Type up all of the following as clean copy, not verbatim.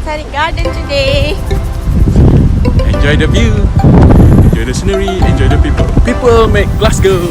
Botanic Garden today. Enjoy the view, enjoy the scenery, enjoy the people. People make Glasgow.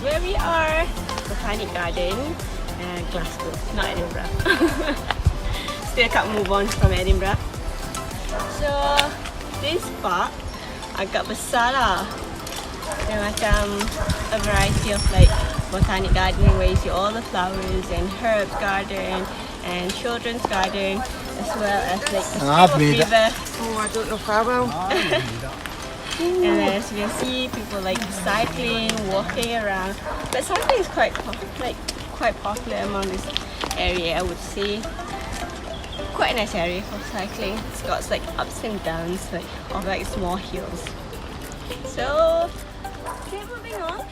Where we are, Botanic Garden, Glasgow, not Edinburgh. Still can't move on from Edinburgh. So this park agak besar lah. Dia macam a variety of like botanic garden where you see all the flowers and herbs garden and children's garden as well as like a stream of river. Oh, I don't know how well. And as you can see, people like cycling, walking around. But cycling is quite popular among this area, I would say. Quite a nice area for cycling. It's got like ups and downs, like of like small hills. So, okay, moving on.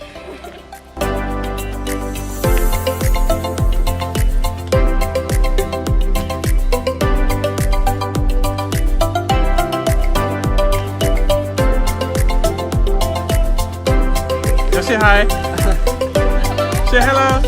Say hi. Say hello.